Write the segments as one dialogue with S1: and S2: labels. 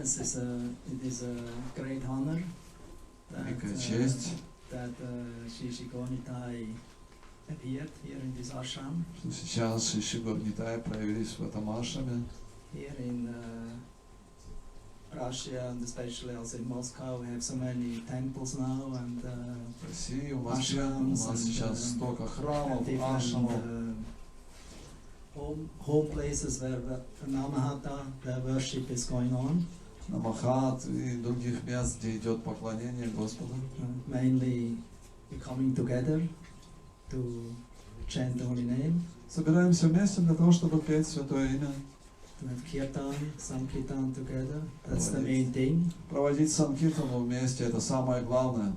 S1: Yes, it is a great honor
S2: Великая честь,
S1: that Shri Gonitai appeared here in this ashram.
S2: что сейчас Шиши Горнитай проявились в этом ашраме.
S1: Here in Russia, and especially also in Moscow, we have so many temples now and
S2: В России, в Москве у нас сейчас столько храмов,
S1: different
S2: ашрамов,
S1: home places where Namahata, the worship is going on.
S2: Намахат и других мест, где идет поклонение Господу.
S1: Mainly we're coming together to chant the holy name.
S2: Собираемся вместе для того, чтобы петь Святое Имя.
S1: To have kirtan, sankirtan together. That's the main thing.
S2: Проводить санкиртану вместе — это самое главное.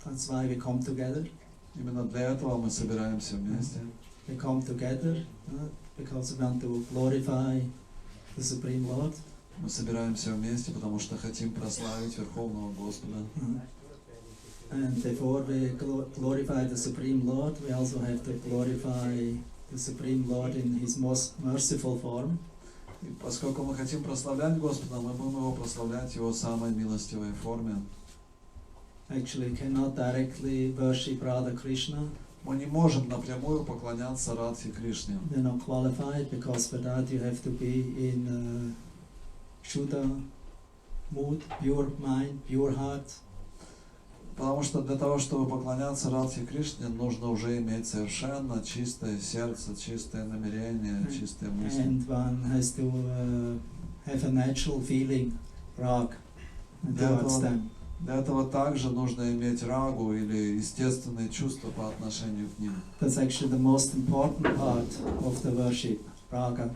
S1: That's why we come together.
S2: Именно для этого мы собираемся вместе.
S1: We come together because we want to glorify the Supreme Lord.
S2: Мы собираемся вместе, потому что хотим прославить Верховного Господа.
S1: And before we glorify the Supreme Lord, we also have to glorify the Supreme Lord in His most merciful form.
S2: И поскольку мы хотим прославлять Господа, мы будем Его прославлять в Его самой милостивой форме.
S1: Actually, we cannot directly worship Radha Krishna.
S2: Мы не можем напрямую поклоняться Радхе Кришне.
S1: We're not qualified because for that you have to be in Shuddha mood, pure mind, pure heart.
S2: Потому что для того, чтобы поклоняться Радхе Кришне, нужно уже иметь совершенно чистое сердце, чистое намерение, чистые мысли.
S1: And one has to have a natural feeling, rag, towards them.
S2: Для этого также нужно иметь рагу или естественные чувства по отношению к ним.
S1: That's actually the most important part of the worship, raga.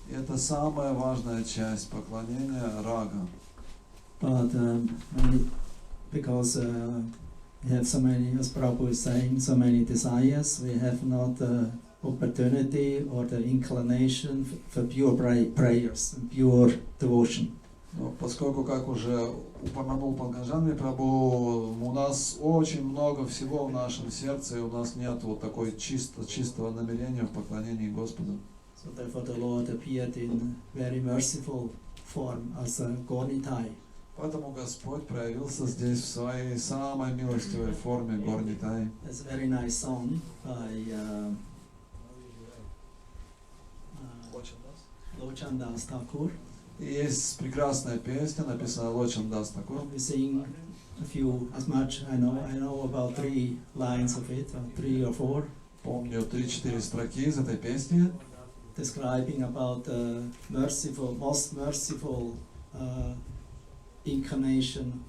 S2: И это самая важная часть поклонения — рага.
S1: But because we have so many, as Prabhu is saying, so many desires, we have not the opportunity or the inclination for pure prayers and pure devotion.
S2: Но поскольку, как уже упомянул Панкаджанви Прабху, у нас очень много всего в нашем сердце, и у нас нет вот такой чистого намерения в поклонении Господу.
S1: So therefore the Lord appeared in very merciful form as a Gornitai.
S2: Поэтому Господь проявился здесь в своей самой милостивой форме Горнитай.
S1: There's a very nice song by Lochandas Thakur.
S2: И есть прекрасная песня, написанная Лочандас Такур.
S1: We sing a few, as much I know about 3 lines of it, or 3 or 4.
S2: Помню 3-4 строки из этой песни,
S1: describing about the most merciful incarnation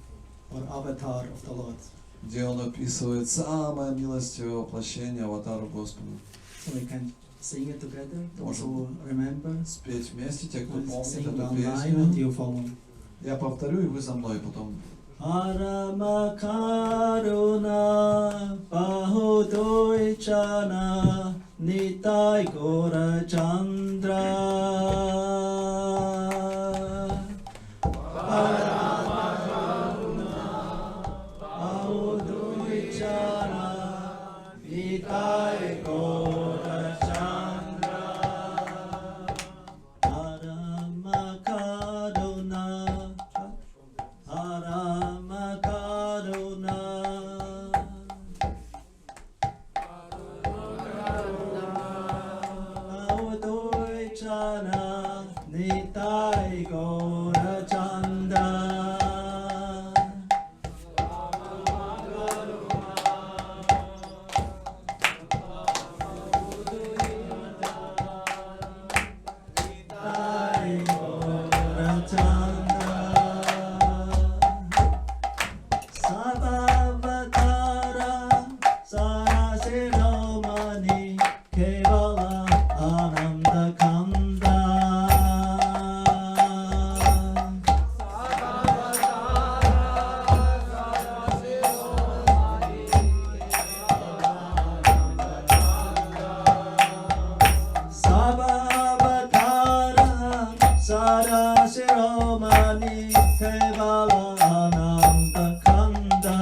S1: or avatar of the Lord.
S2: где он описывает самое милостивое воплощение аватара Господа.
S1: So we can sing it together, those
S2: Можем
S1: who remember.
S2: Спеть вместе, те, кто помнит
S1: Sing
S2: эту
S1: one line
S2: песню.
S1: and you follow.
S2: Я повторю, и вы за мной потом.
S1: Parama Karuna Bahudoichana Nitai Gora Chandra. Parama Karuna Bahudoichana Nitai Gora Chandra. Parama Karuna Parama Karuna Audoichana Nitai Gora Chanda. Nitai Gora Chanda. Sarvavatara Sarasiromani Kevala Ananda Kanda. Sarvavatara Sarasiromani Kevala Ananda Kanda.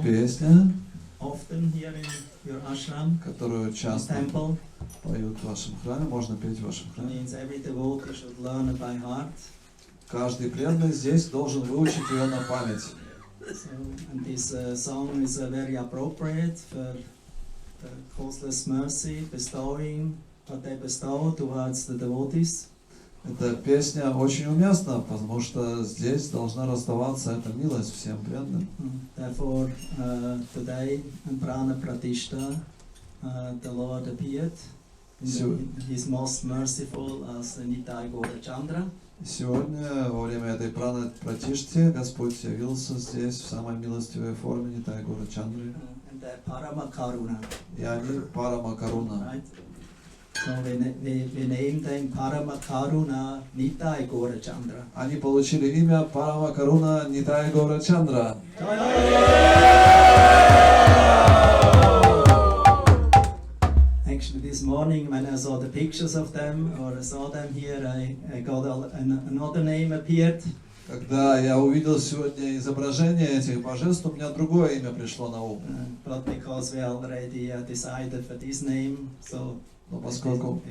S2: Песня,
S1: often here in your ashram,
S2: которую часто
S1: temple.
S2: поют в вашем храме, можно петь в вашем храме.
S1: Means every devotee should learn it by heart.
S2: Каждый преданный здесь должен выучить ее на память.
S1: So, and this song is very appropriate for the causeless mercy bestowing what they bestow towards the devotees.
S2: Эта песня очень уместна, потому что здесь должна раздаваться эта милость всем преданным.
S1: Therefore, today in Prana Pratishta, the Lord appeared. He's most merciful as Nitai Gaurachandra.
S2: Сегодня, во время этой праны Пратишти, Господь явился здесь в самой милостивой форме Нитай Gaurachandra.
S1: And they're Parama Karuna.
S2: И они Parama Karuna.
S1: Right? So we named them Parama Karuna Nitai Gaurachandra.
S2: Они получили имя Parama Karuna Nitai Gaurachandra.
S1: Actually, this morning when I saw the pictures of them, or I saw them here, I got another name appeared.
S2: Когда я увидел сегодня изображение этих божеств, у меня другое имя пришло на ум.
S1: But because we already decided for this name, so
S2: Но поскольку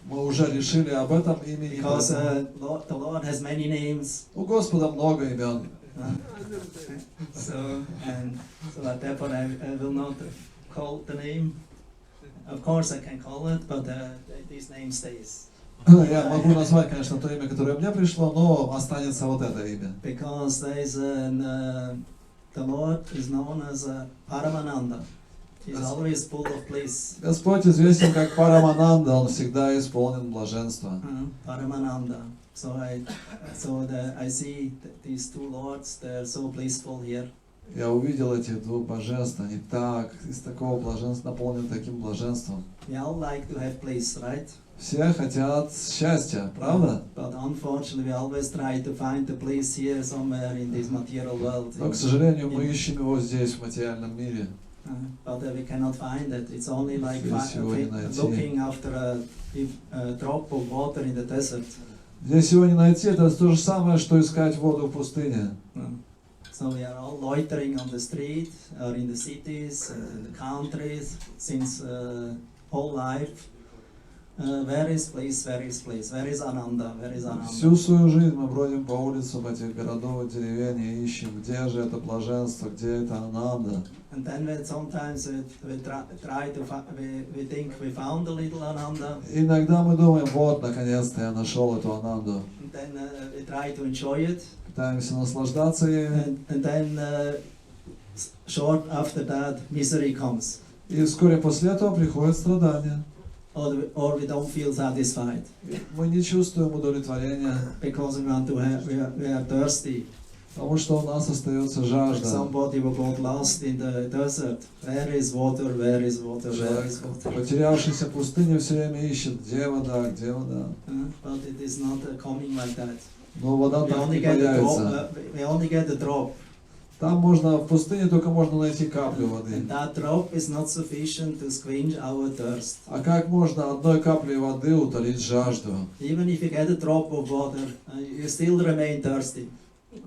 S2: мы уже решили об этом имени,
S1: because the Lord has many names.
S2: У Господа много имен.
S1: So therefore I will not call the name. Of course I can call it, but this name stays.
S2: Я могу назвать, конечно, то имя, которое мне пришло, но останется вот это имя.
S1: Because there is the Lord is known as Paramananda. He's always full of bliss.
S2: Господь известен как Парамананда, Он всегда исполнен блаженства.
S1: Paramananda. So I see these two lords. They're so blissful here.
S2: Я увидел этих двух божеств, они так, из такого блаженства, наполнены таким блаженством.
S1: We all like to have bliss, right?
S2: Все хотят счастья, правда?
S1: But unfortunately, we always try to find the bliss here somewhere in this material world.
S2: Но, к сожалению, мы ищем его здесь, в материальном мире.
S1: But we cannot find it. It's only like looking after a drop of water in the desert.
S2: Здесь его не найти, это то же самое, что искать воду в пустыне.
S1: So we are all loitering on the street, or in the cities, in the countries, since whole life. Where is place? Where is place? Where is Ananda? Where is Ananda?
S2: Всю свою жизнь мы бродим по улицам этих городов и деревень и ищем, где же это блаженство, где это Ананда.
S1: And then sometimes we try to we think we found a little Ananda.
S2: Иногда мы думаем, вот, наконец-то я нашел эту Ананду.
S1: And then we try to enjoy it.
S2: Пытаемся наслаждаться ею.
S1: And then short after that, misery comes.
S2: И вскоре после этого приходит страдание.
S1: Or we don't feel satisfied.
S2: Мы не чувствуем удовлетворения.
S1: Because we are thirsty.
S2: Потому что у нас остается жажда.
S1: Somebody who got lost in the desert. Where is water? Where is water? Where is water?
S2: Потерявшийся в пустыне все время ищет, где вода, где вода.
S1: But it is not coming like that.
S2: Но вода там не появится.
S1: We only get a drop.
S2: Там можно, в пустыне только можно найти каплю воды.
S1: And that drop is not sufficient to quench our thirst.
S2: А как можно одной каплей воды утолить жажду?
S1: Even if you get a drop of water, you still remain thirsty.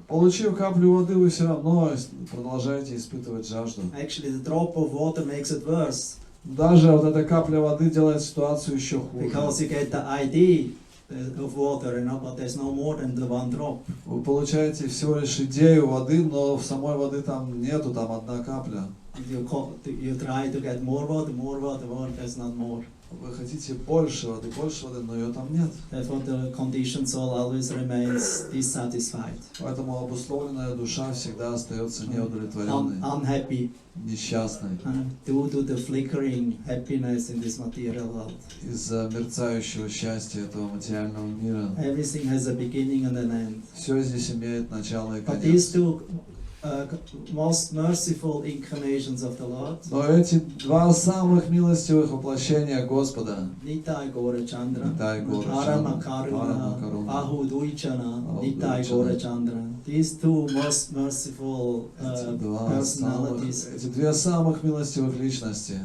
S2: Получив каплю воды, вы все равно продолжаете испытывать жажду.
S1: Actually, the drop of water makes it worse.
S2: Даже вот эта капля воды делает ситуацию еще хуже.
S1: Because you get the idea of water, but there's no more than the one drop.
S2: Вы получаете всего лишь идею воды, но в самой воды там нету, там одна капля.
S1: You try to get more water, there's not more.
S2: Вы хотите больше воды, но ее там нет.
S1: Therefore, the conditioned soul always remains dissatisfied.
S2: Поэтому обусловленная душа всегда остается неудовлетворенной,
S1: unhappy,
S2: несчастной.
S1: Due to the flickering happiness in this material world.
S2: Из-за мерцающего счастья этого материального мира.
S1: Everything has a beginning and an end.
S2: Все здесь имеет начало и
S1: But
S2: конец.
S1: these two most merciful incarnations of the Lord.
S2: Но эти два самых милостивых воплощения Господа,
S1: Nitai Gora Chandra,
S2: Parama,
S1: Karuna, Ahu Duichana, Nitai Gora Chandra. These two most merciful personalities.
S2: эти две самых милостивых личности.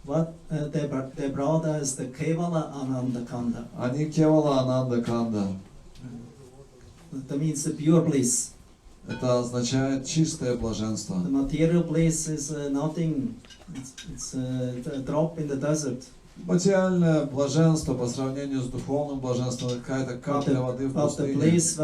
S1: What they brought us the Kevala Ananda Kanda.
S2: Они Кевала Ананда Канда.
S1: That means the pure bliss.
S2: Это означает чистое блаженство.
S1: The material bliss is nothing. It's a drop in the desert.
S2: Материальное блаженство по сравнению с духовным блаженством какая-то капля воды в пустыне.
S1: But the bliss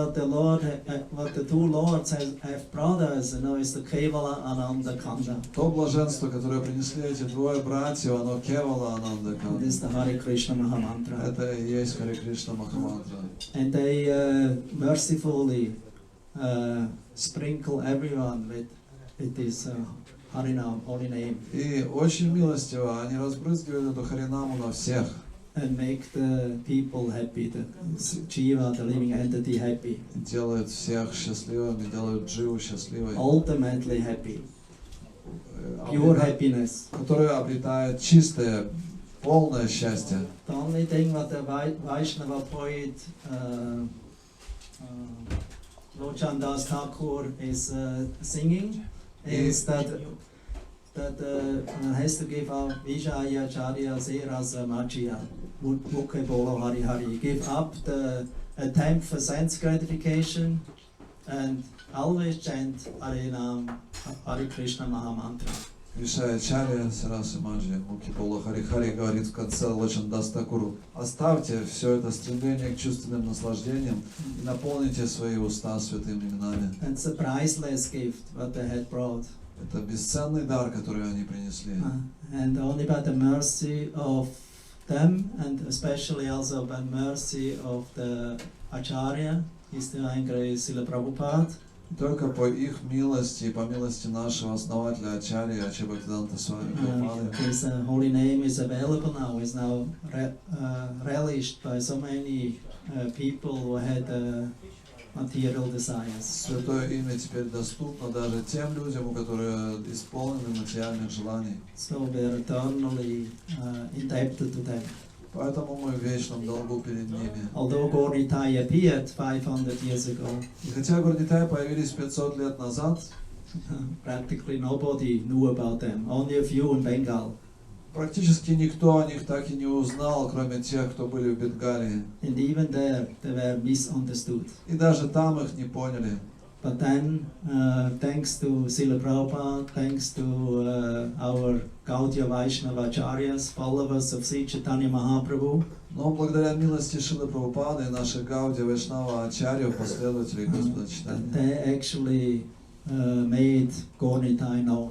S1: what the two lords have brought us, is the Kevala Ananda Kanda.
S2: То блаженство, которое принесли эти двое братьев, оно Кевала Ананда Канда.
S1: This is the Hare Krishna Mahamantra.
S2: Это и есть Харе Кришна Махамантра.
S1: And they mercifully sprinkle everyone with this Harinam, holy name.
S2: И очень милостиво они разбрызгивают эту Харинаму на всех.
S1: And make the people happy, the Jiva, the living entity happy.
S2: Делают всех счастливыми, делают Дживу счастливой.
S1: Ultimately happy. Pure happiness.
S2: Которая обретает чистое, полное счастье.
S1: The only thing what the Vaishnava poet Lochandas Thakur is singing is that has to give up Vijaya Charya Serasa Machia Mukhe Bolo Hari Hari. Give up the attempt for sense gratification and always chant Harinam, Hare Krishna Mahamantra.
S2: Вишая Чарья Сарасы Маджи Муки Бола Хари Хари говорит в конце Лочандас Такуру: оставьте все это стремление к чувственным наслаждениям и наполните свои уста святыми именами.
S1: It's a priceless gift what they had brought.
S2: Это бесценный дар, который они принесли.
S1: And only by the mercy of them, and especially also by mercy of the Acharya, His Divine Grace Srila Prabhupada.
S2: Только по их милости и по милости нашего основателя Ачарьи Ачарья Бхактисиданта Свами Прабхупады.
S1: His holy name is available now, is now relished by so many people who had material desires.
S2: Святое имя теперь доступно даже тем людям, у которых исполнены материальных желаний.
S1: So we are eternally indebted to them.
S2: Поэтому мы в вечном долгу перед ними.
S1: Although Gauritai appeared 500 years ago,
S2: И хотя Гаурнитай появились 500 лет назад,
S1: practically nobody knew about them. Only a few in Bengal.
S2: практически никто о них так и не узнал, кроме тех, кто были в Бенгалии.
S1: And even there, they were misunderstood.
S2: И даже там их не поняли.
S1: But then, thanks to Srila Prabhupada, thanks to our Gaudiya Vaishnava Acharyas, followers of Sri Chaitanya Mahaprabhu,
S2: Но благодаря милости Шилы Прабхупады и наших Гауди Вайшнава Ачарьев, последователей Господа Чайтаньи,
S1: they actually made Gaura-Nitai known.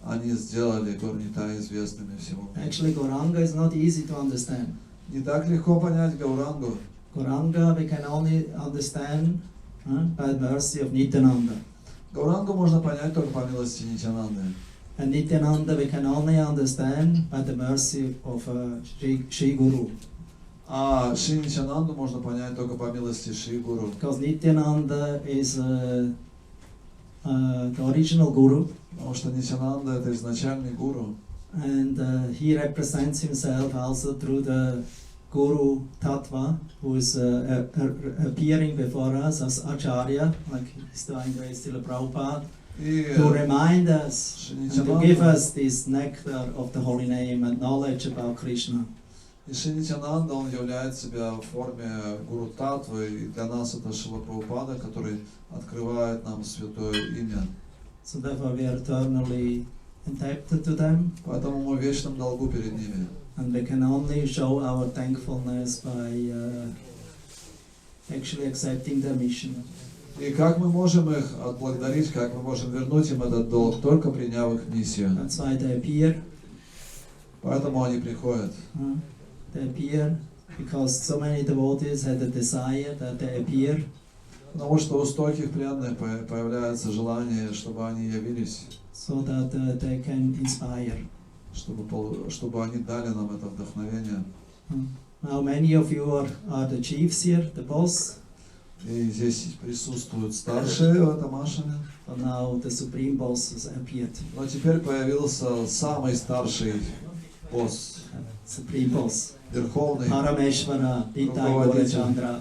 S2: они сделали Gaura-Nitai известными всему миру.
S1: Actually, Gauranga is not easy to understand.
S2: Не так легко понять Гаурангу.
S1: Gauranga we can only understand by the mercy of Nityananda.
S2: Гаурангу можно понять только по милости Нитянанды.
S1: And Nityananda we can only understand by the mercy of Shri Guru.
S2: А Шри Нитянанду можно понять только по милости Шри Гуру.
S1: Because Nityananda is the original Guru.
S2: Потому что Нитянанда это изначальный гуру.
S1: And he represents himself also through the Guru Tattva, who is appearing before us as Acharya, like he's doing with Srila Prabhupada, to remind us and to give us this nectar of the holy name and knowledge about Krishna.
S2: И Шри Нитянанда, он являет себя в форме гуру Татвы, и для нас это Шрила Прабхупада, который открывает нам святое имя.
S1: So therefore we are eternally indebted to them.
S2: Поэтому мы в вечном долгу перед ними.
S1: And we can only show our thankfulness by actually accepting their mission.
S2: И как мы можем их отблагодарить, как мы можем вернуть им этот долг, только приняв их миссию.
S1: That's why they appear.
S2: Поэтому они приходят.
S1: They appear because so many devotees had a desire that they appear.
S2: Потому что у стольких преданных появляется желание, чтобы они явились,
S1: so that they can inspire.
S2: чтобы они дали нам это вдохновение.
S1: Now many of you are the chiefs here, the boss.
S2: И здесь присутствуют старшие в этом ашраме.
S1: But now the supreme boss has appeared.
S2: Но теперь появился самый старший босс,
S1: Supreme boss.
S2: верховный
S1: Parameshvara, Nitai Chandra.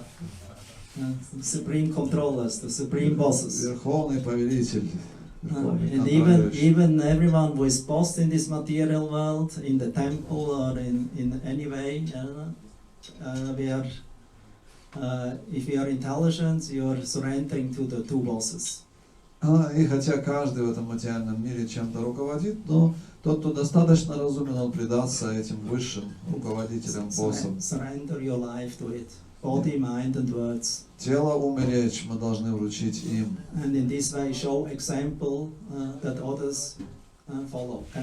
S1: Supreme controllers, the supreme bosses.
S2: Верховный повелитель.
S1: And even everyone who is boss in this material world, in the temple or in any way, if you are intelligent, you are surrendering to the two bosses.
S2: И хотя каждый в этом материальном мире чем-то руководит, но тот, кто достаточно разумен, он предастся этим высшим руководителям, боссам.
S1: Surrender your life to it. Body, mind and words.
S2: Тело, ум и речь мы должны вручить им.
S1: And in this way show example that others can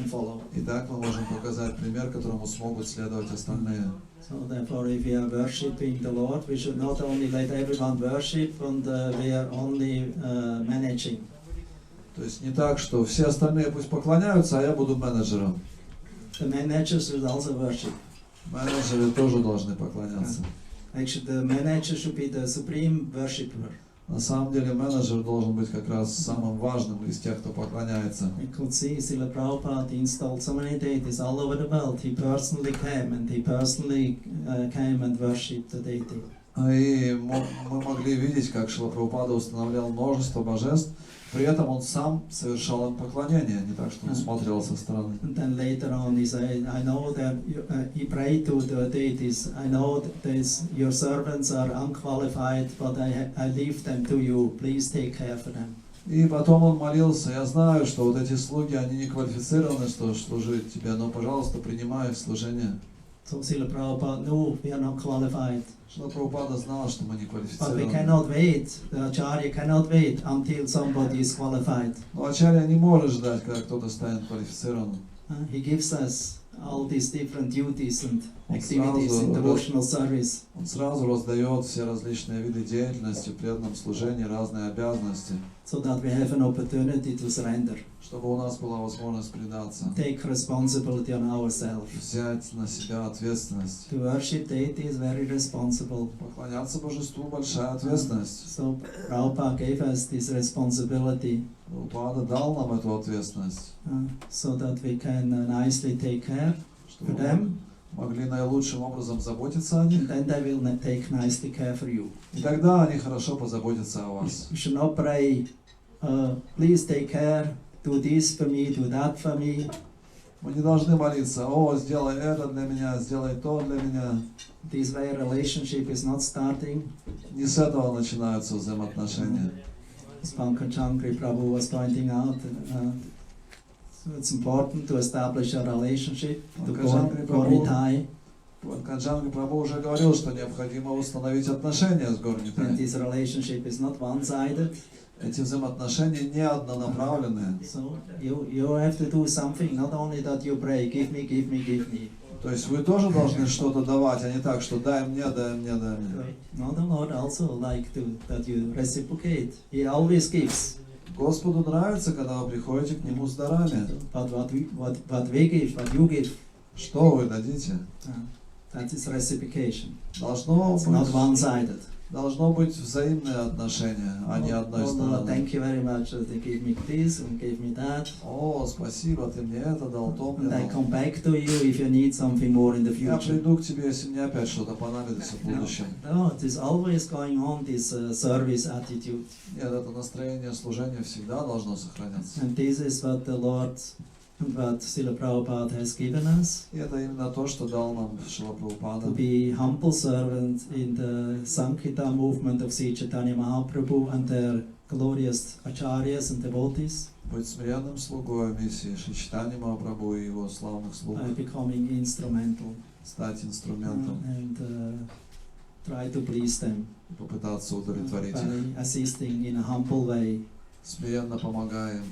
S1: follow.
S2: И так мы можем показать пример, которому смогут следовать остальные.
S1: So therefore, if we are worshipping the Lord, we should not only let everyone worship, and we are only managing.
S2: То есть не так, что все остальные пусть поклоняются, а я буду менеджером.
S1: The managers should also worship.
S2: Менеджеры тоже должны поклоняться.
S1: Actually, the manager should be the supreme worshipper.
S2: На самом деле менеджер должен быть как раз самым важным из тех, кто поклоняется.
S1: You could see Srila Prabhupada installed so many deities all over the world. He personally came and worshipped the deity.
S2: И мы могли видеть, как Шрила Прабхупада устанавливал множество божеств, при этом он сам совершал им поклонение, не так, что он смотрел со стороны.
S1: And then later on he said, I know that he prayed to the deities. I know that your servants are unqualified, but I leave them to you. Please take care for them.
S2: И потом он молился, я знаю, что вот эти слуги, они не квалифицированы, что служить тебе, но, пожалуйста, принимай их служение.
S1: So Srila Prabhupada, no, we are not qualified.
S2: Шрила Прабхупада знала, что мы не
S1: But we
S2: квалифицированы.
S1: cannot wait, the Acharya cannot wait until somebody is qualified.
S2: Но Ачарья не может ждать, когда кто-то станет квалифицированным.
S1: He gives us all these different duties and activities in devotional service.
S2: Он сразу раздает все различные виды деятельности в преданном служении, разные обязанности,
S1: So that we have an opportunity to surrender.
S2: чтобы у нас была возможность предаться,
S1: Take responsibility on ourselves.
S2: взять на себя ответственность.
S1: To worship deity is very responsible.
S2: Поклоняться Божеству – большая ответственность.
S1: So Prabhupada gave us this responsibility
S2: Прабхупада дал нам эту ответственность,
S1: so that we can nicely take care for
S2: чтобы
S1: them.
S2: мы могли наилучшим образом заботиться о них,
S1: And then they will take nicely care for you.
S2: и тогда они хорошо позаботятся о вас.
S1: You should not pray, please take care, do this for me, do that for me.
S2: Мы не должны молиться, о, сделай это для меня, сделай то для меня.
S1: This way relationship is not starting.
S2: Не с этого начинаются взаимоотношения.
S1: as Pankaj Chankri Prabhu was pointing out, so it's important to establish a relationship to Gornitai.
S2: Канджанга Прабху уже говорил, что необходимо установить отношения с
S1: And
S2: Горнитой.
S1: this relationship is not one-sided.
S2: Эти взаимоотношения не однонаправленные.
S1: So you have to do something, not only that you pray, give me, give me, give me.
S2: То есть вы тоже должны что-то давать, а не так, что дай мне, дай мне, дай мне.
S1: No, the Lord also like that you reciprocate. He always gives.
S2: Господу нравится, когда вы приходите к Нему с дарами.
S1: But what we give, what you give,
S2: Что вы дадите?
S1: that is reciprocation.
S2: Должно быть взаимное отношение, а не одной стороны.
S1: Thank you very much that you give me this and give me that.
S2: О, спасибо, ты мне это дал, то мне
S1: And I
S2: дал.
S1: come back to you if you need something more in the
S2: Я
S1: future.
S2: приду к тебе, если мне опять что-то понадобится в будущем.
S1: No, it is always going on, this service attitude.
S2: Нет, это настроение служения всегда должно сохраняться.
S1: And this is what the Lord and what Srila Prabhupada has given us.
S2: И это именно то, что дал нам Шрила Прабхупада.
S1: To be humble servant in the Sankirtan movement of Sri Chaitanya Mahaprabhu and their glorious acharyas and devotees.
S2: Быть смиренным слугой миссии Шри Чайтаньи Махапрабху и его славных слуг.
S1: Becoming instrumental.
S2: Стать инструментом.
S1: And try to please them.
S2: И попытаться удовлетворить их.
S1: By assisting in a humble way.
S2: Смиренно помогаем.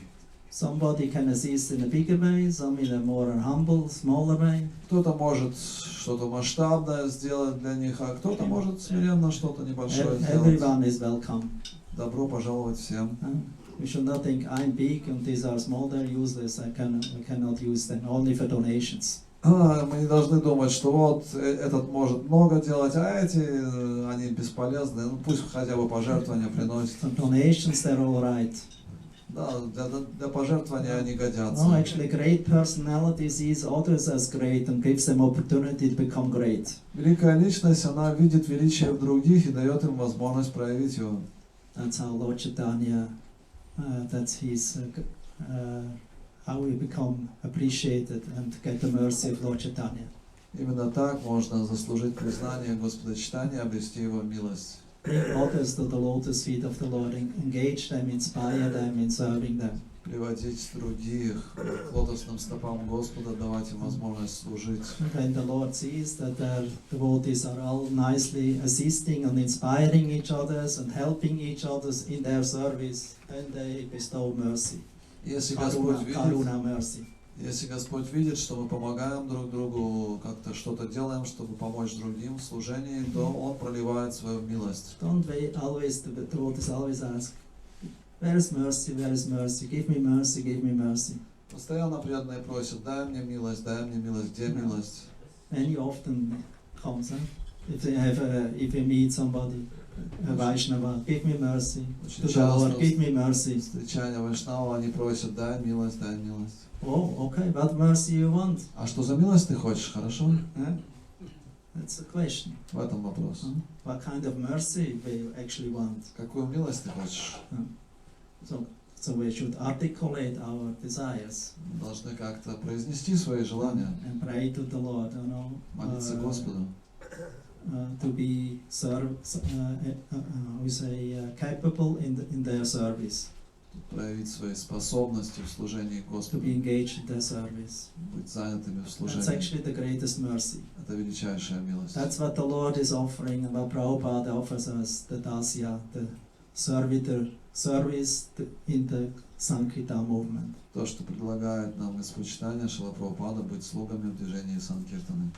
S1: Somebody can assist in a bigger way, some in a more humble, smaller way.
S2: Кто-то может что-то масштабное сделать для них, а кто-то может смиренно что-то небольшое сделать.
S1: Everyone is welcome.
S2: Добро пожаловать всем.
S1: We should not think I'm big and these are small, they're useless. We cannot use them only for donations.
S2: Мы не должны думать, что вот этот может много делать, а эти они бесполезны. Ну пусть хотя бы пожертвования приносят.
S1: For donations, they're all right.
S2: Да, для пожертвования они годятся.
S1: No, actually, great personality sees others as great and gives them opportunity to become great.
S2: Великая личность, она видит величие в других и дает им возможность проявить его.
S1: That's how Lord Chaitanya, that's his, how we become appreciated and get the mercy of Lord Chaitanya.
S2: Именно так можно заслужить признание Господа Чайтаньи и обрести его милость.
S1: Bring others to the lotus feet of the Lord, engage them, inspire them in serving them.
S2: Приводить других к лотосным стопам Господа, давать им возможность служить.
S1: When the Lord sees that their devotees are all nicely assisting and inspiring each others and helping each others in their service, then they bestow mercy.
S2: Если Господь видит,
S1: Karuna mercy.
S2: если Господь видит, что мы помогаем друг другу, как-то что-то делаем, чтобы помочь другим в служении, то Он проливает свою милость.
S1: Don't wait always, the devotees always ask, where is mercy, give me mercy, give me mercy.
S2: Постоянно преданные просят, дай мне милость, где милость?
S1: Many often comes, if you meet somebody, a Vaishnava, give me mercy, to the Lord, give me mercy.
S2: Встречания Вайшнава, они просят, дай милость, дай милость.
S1: Oh, okay, what mercy you want?
S2: А что за милость ты хочешь, хорошо?
S1: That's the question.
S2: В этом вопрос.
S1: What kind of mercy we actually want?
S2: Какую милость ты хочешь?
S1: So we should articulate our desires.
S2: Мы должны как-то произнести свои желания.
S1: And pray to the Lord,
S2: молиться Господу.
S1: To be capable in their service.
S2: Проявить свои способности в служении
S1: To
S2: Господу.
S1: be engaged in their service.
S2: Быть занятыми в
S1: That's
S2: служении.
S1: actually the greatest mercy.
S2: Это величайшая милость.
S1: That's what the Lord is offering, and what Prabhupada offers us, the dasya, the service in the Sankirtan movement.
S2: То, что предлагает нам Господь Чайтанья, Шрила Прабхупада, быть слугами в движении Санкиртаны.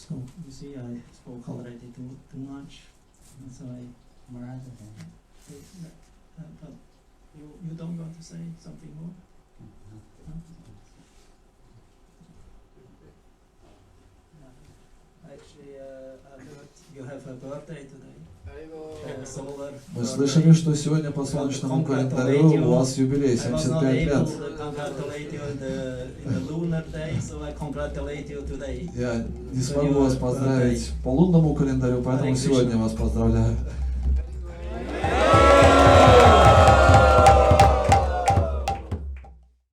S1: So, you see, I spoke already too much. So but you don't want to say something more? No? Actually, I heard you have a birthday today.
S2: Мы слышали, что сегодня по солнечному календарю у вас юбилей, 75 лет. Я не смогу вас поздравить по лунному календарю, поэтому сегодня вас поздравляю.